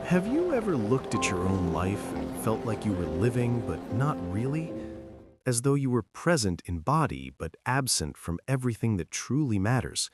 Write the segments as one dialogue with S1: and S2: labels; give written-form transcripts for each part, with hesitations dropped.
S1: Have you ever looked at your own life and felt like you were living but not really? As though you were present in body but absent from everything that truly matters?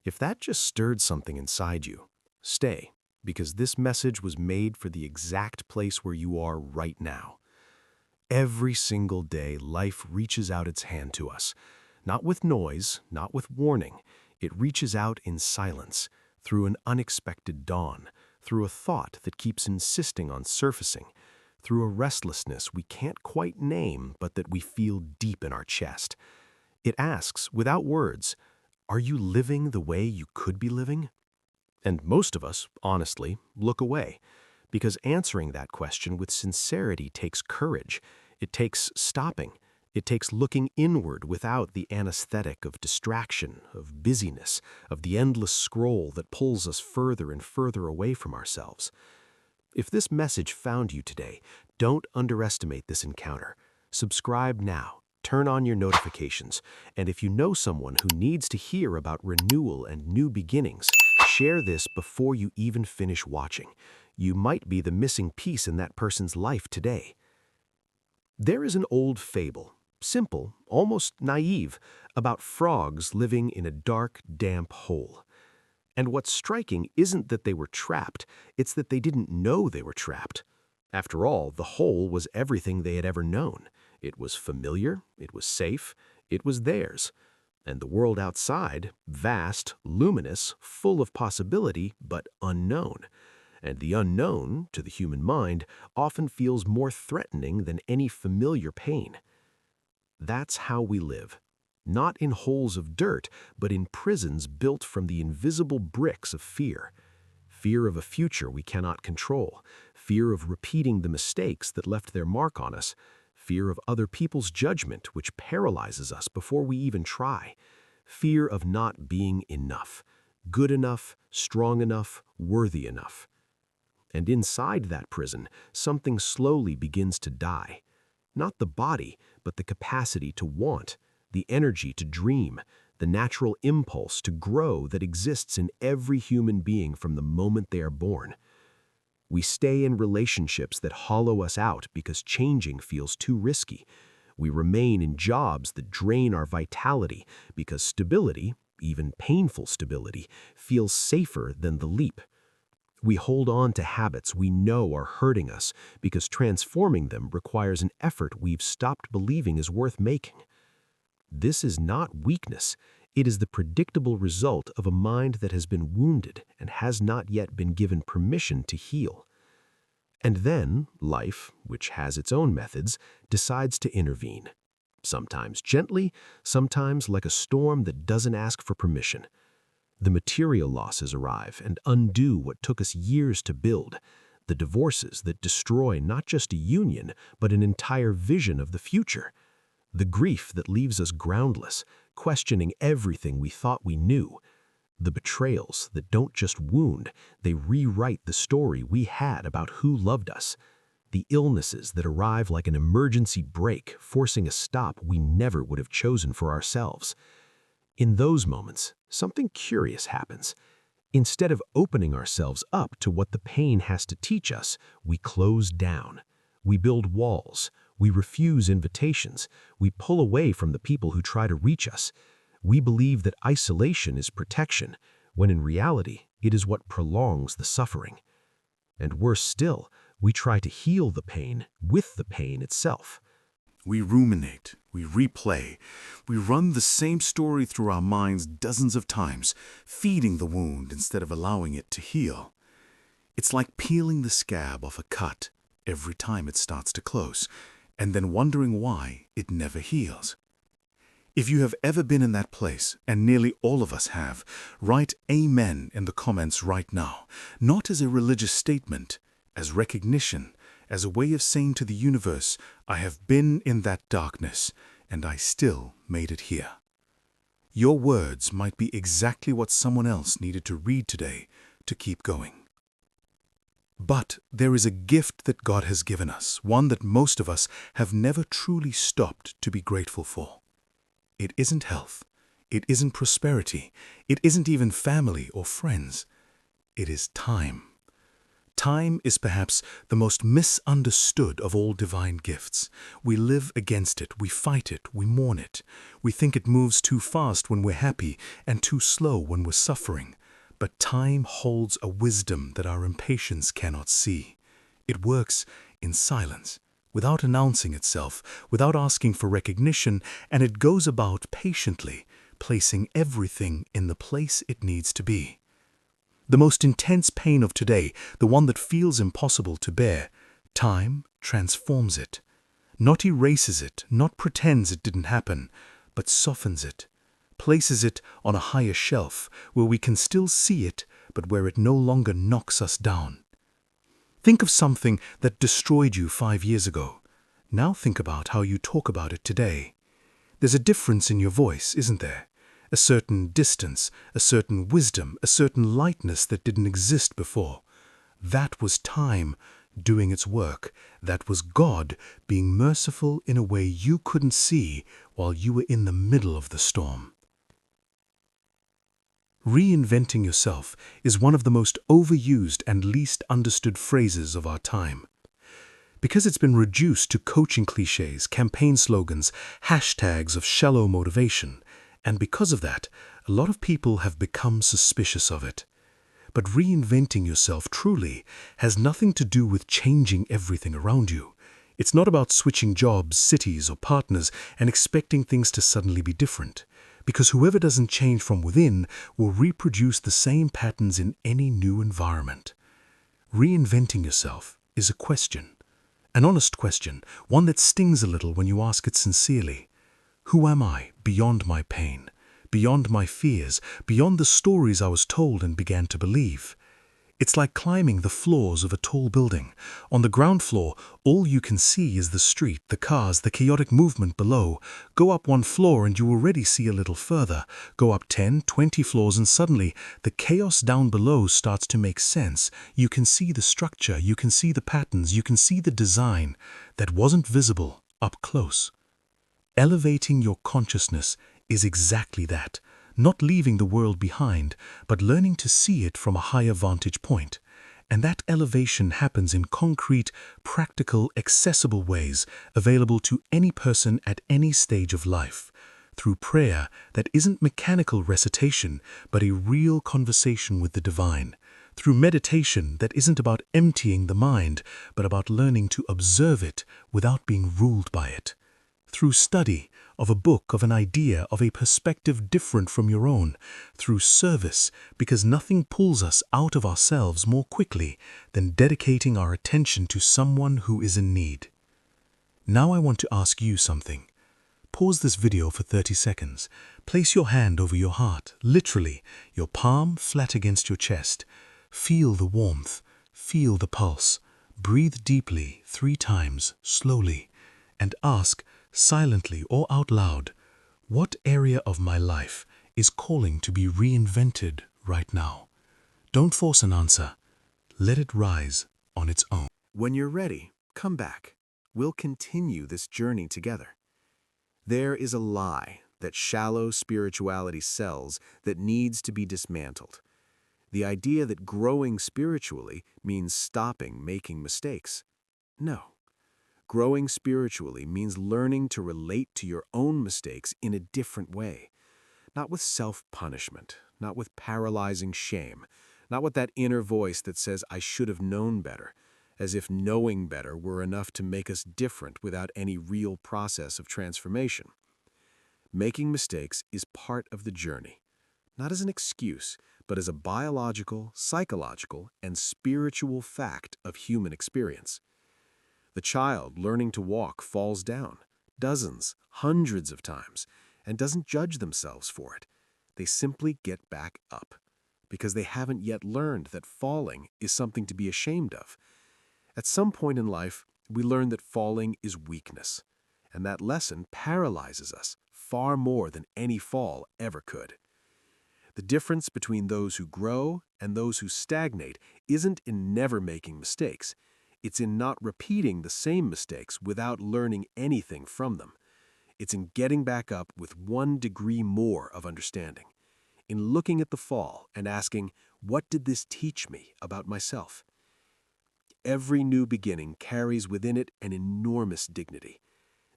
S1: If that just stirred something inside you, stay, because this message was made for the exact place where you are right now. Every single day, life reaches out its hand to us. Not with noise, not with warning. It reaches out in silence, through an unexpected dawn, through a thought that keeps insisting on surfacing, through a restlessness we can't quite name but that we feel deep in our chest. It asks, without words, are you living the way you could be living? And most of us, honestly, look away, because answering that question with sincerity takes courage. It takes stopping. It takes looking inward without the anesthetic of distraction, of busyness, of the endless scroll that pulls us further and further away from ourselves. If this message found you today, don't underestimate this encounter. Subscribe now, turn on your notifications, and if you know someone who needs to hear about renewal and new beginnings, share this before you even finish watching. You might be the missing piece in that person's life today. There is an old fable, simple, almost naive, about frogs living in a dark, damp hole. And what's striking isn't that they were trapped, it's that they didn't know they were trapped. After all, the hole was everything they had ever known. It was familiar, it was safe, it was theirs. And the world outside, vast, luminous, full of possibility, but unknown. And the unknown, to the human mind, often feels more threatening than any familiar pain. That's how we live. Not in holes of dirt, but in prisons built from the invisible bricks of fear. Fear of a future we cannot control. Fear of repeating the mistakes that left their mark on us. Fear of other people's judgment, which paralyzes us before we even try. Fear of not being enough. Good enough, strong enough, worthy enough. And inside that prison, something slowly begins to die. Not the body, but the capacity to want, the energy to dream, the natural impulse to grow that exists in every human being from the moment they are born. We stay in relationships that hollow us out because changing feels too risky. We remain in jobs that drain our vitality because stability, even painful stability, feels safer than the leap. We hold on to habits we know are hurting us because transforming them requires an effort we've stopped believing is worth making. This is not weakness. It is the predictable result of a mind that has been wounded and has not yet been given permission to heal. And then life, which has its own methods, decides to intervene. Sometimes gently, sometimes like a storm that doesn't ask for permission. The material losses arrive and undo what took us years to build. The divorces that destroy not just a union, but an entire vision of the future. The grief that leaves us groundless, questioning everything we thought we knew. The betrayals that don't just wound, they rewrite the story we had about who loved us. The illnesses that arrive like an emergency brake, forcing a stop we never would have chosen for ourselves. In those moments, something curious happens. Instead of opening ourselves up to what the pain has to teach us, we close down. We build walls. We refuse invitations. We pull away from the people who try to reach us. We believe that isolation is protection, when in reality, it is what prolongs the suffering. And worse still, we try to heal the pain with the pain itself.
S2: We ruminate, we replay, we run the same story through our minds dozens of times, feeding the wound instead of allowing it to heal. It's like peeling the scab off a cut every time it starts to close, and then wondering why it never heals. If you have ever been in that place, and nearly all of us have, write Amen in the comments right now, not as a religious statement, as recognition, as a way of saying to the universe, I have been in that darkness, and I still made it here. Your words might be exactly what someone else needed to read today to keep going. But there is a gift that God has given us, one that most of us have never truly stopped to be grateful for. It isn't health, it isn't prosperity, it isn't even family or friends. It is time. Time is perhaps the most misunderstood of all divine gifts. We live against it, we fight it, we mourn it. We think it moves too fast when we're happy and too slow when we're suffering. But time holds a wisdom that our impatience cannot see. It works in silence, without announcing itself, without asking for recognition, and it goes about patiently, placing everything in the place it needs to be. The most intense pain of today, the one that feels impossible to bear, time transforms it. Not erases it, not pretends it didn't happen, but softens it, places it on a higher shelf where we can still see it, but where it no longer knocks us down. Think of something that destroyed you 5 years ago. Now think about how you talk about it today. There's a difference in your voice, isn't there? A certain distance, a certain wisdom, a certain lightness that didn't exist before. That was time doing its work. That was God being merciful in a way you couldn't see while you were in the middle of the storm. Reinventing yourself is one of the most overused and least understood phrases of our time. Because it's been reduced to coaching cliches, campaign slogans, hashtags of shallow motivation, and because of that, a lot of people have become suspicious of it. But reinventing yourself truly has nothing to do with changing everything around you. It's not about switching jobs, cities, or partners and expecting things to suddenly be different. Because whoever doesn't change from within will reproduce the same patterns in any new environment. Reinventing yourself is a question. An honest question, one that stings a little when you ask it sincerely. Who am I beyond my pain, beyond my fears, beyond the stories I was told and began to believe? It's like climbing the floors of a tall building. On the ground floor, all you can see is the street, the cars, the chaotic movement below. Go up 1 floor and you already see a little further. Go up 10, 20 floors and suddenly the chaos down below starts to make sense. You can see the structure, you can see the patterns, you can see the design that wasn't visible up close. Elevating your consciousness is exactly that, not leaving the world behind, but learning to see it from a higher vantage point. And that elevation happens in concrete, practical, accessible ways available to any person at any stage of life, through prayer that isn't mechanical recitation, but a real conversation with the divine, through meditation that isn't about emptying the mind, but about learning to observe it without being ruled by it, through study of a book, of an idea, of a perspective different from your own, through service, because nothing pulls us out of ourselves more quickly than dedicating our attention to someone who is in need. Now I want to ask you something. Pause this video for 30 seconds. Place your hand over your heart, literally, your palm flat against your chest. Feel the warmth, feel the pulse. Breathe deeply 3 times, slowly, and ask, silently or out loud, what area of my life is calling to be reinvented right now? Don't force an answer. Let it rise on its own.
S1: When you're ready, come back. We'll continue this journey together. There is a lie that shallow spirituality sells that needs to be dismantled. The idea that growing spiritually means stopping making mistakes. No. Growing spiritually means learning to relate to your own mistakes in a different way. Not with self-punishment, not with paralyzing shame, not with that inner voice that says, I should have known better, as if knowing better were enough to make us different without any real process of transformation. Making mistakes is part of the journey, not as an excuse, but as a biological, psychological, and spiritual fact of human experience. The child learning to walk falls down dozens, hundreds of times, and doesn't judge themselves for it. They simply get back up, because they haven't yet learned that falling is something to be ashamed of. At some point in life, we learn that falling is weakness, and that lesson paralyzes us far more than any fall ever could. The difference between those who grow and those who stagnate isn't in never making mistakes. It's in not repeating the same mistakes without learning anything from them. It's in getting back up with 1 degree more of understanding, in looking at the fall and asking, what did this teach me about myself? Every new beginning carries within it an enormous dignity.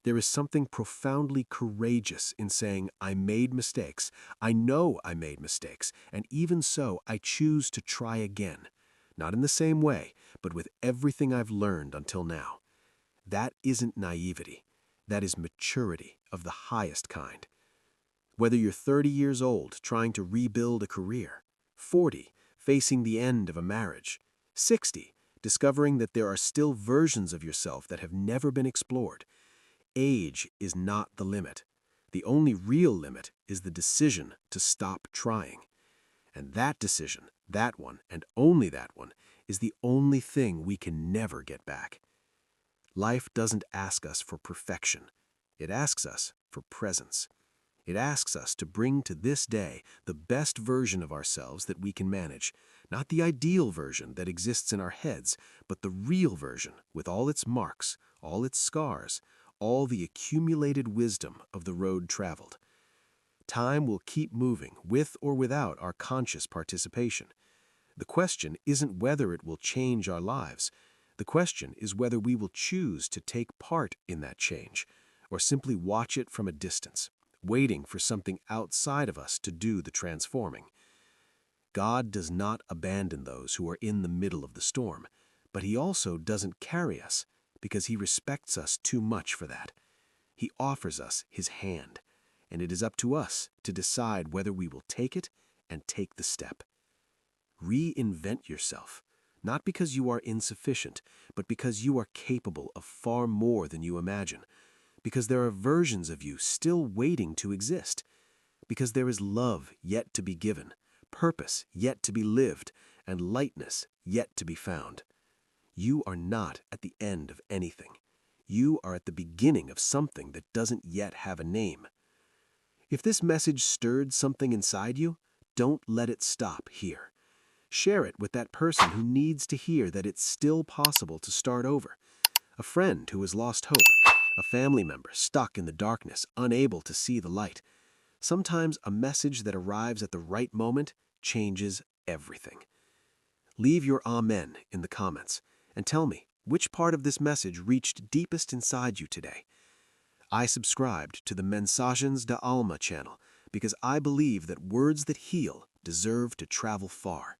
S1: There is something profoundly courageous in saying, I made mistakes, I know I made mistakes, and even so, I choose to try again. Not in the same way, but with everything I've learned until now. That isn't naivety. That is maturity of the highest kind. Whether you're 30 years old trying to rebuild a career, 40 facing the end of a marriage, 60 discovering that there are still versions of yourself that have never been explored, age is not the limit. The only real limit is the decision to stop trying. And that decision, that one, and only that one, is the only thing we can never get back. Life doesn't ask us for perfection. It asks us for presence. It asks us to bring to this day the best version of ourselves that we can manage, not the ideal version that exists in our heads, but the real version with all its marks, all its scars, all the accumulated wisdom of the road traveled. Time will keep moving with or without our conscious participation. The question isn't whether it will change our lives. The question is whether we will choose to take part in that change, or simply watch it from a distance, waiting for something outside of us to do the transforming. God does not abandon those who are in the middle of the storm, but He also doesn't carry us because He respects us too much for that. He offers us His hand, and it is up to us to decide whether we will take it and take the step. Reinvent yourself, not because you are insufficient, but because you are capable of far more than you imagine, because there are versions of you still waiting to exist, because there is love yet to be given, purpose yet to be lived, and lightness yet to be found. You are not at the end of anything. You are at the beginning of something that doesn't yet have a name. If this message stirred something inside you, don't let it stop here. Share it with that person who needs to hear that it's still possible to start over. A friend who has lost hope, a family member stuck in the darkness, unable to see the light. Sometimes a message that arrives at the right moment changes everything. Leave your amen in the comments and tell me which part of this message reached deepest inside you today. I subscribed to the Mensagens da Alma channel because I believe that words that heal deserve to travel far,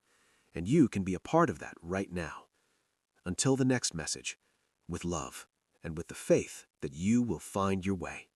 S1: and you can be a part of that right now. Until the next message, with love and with the faith that you will find your way.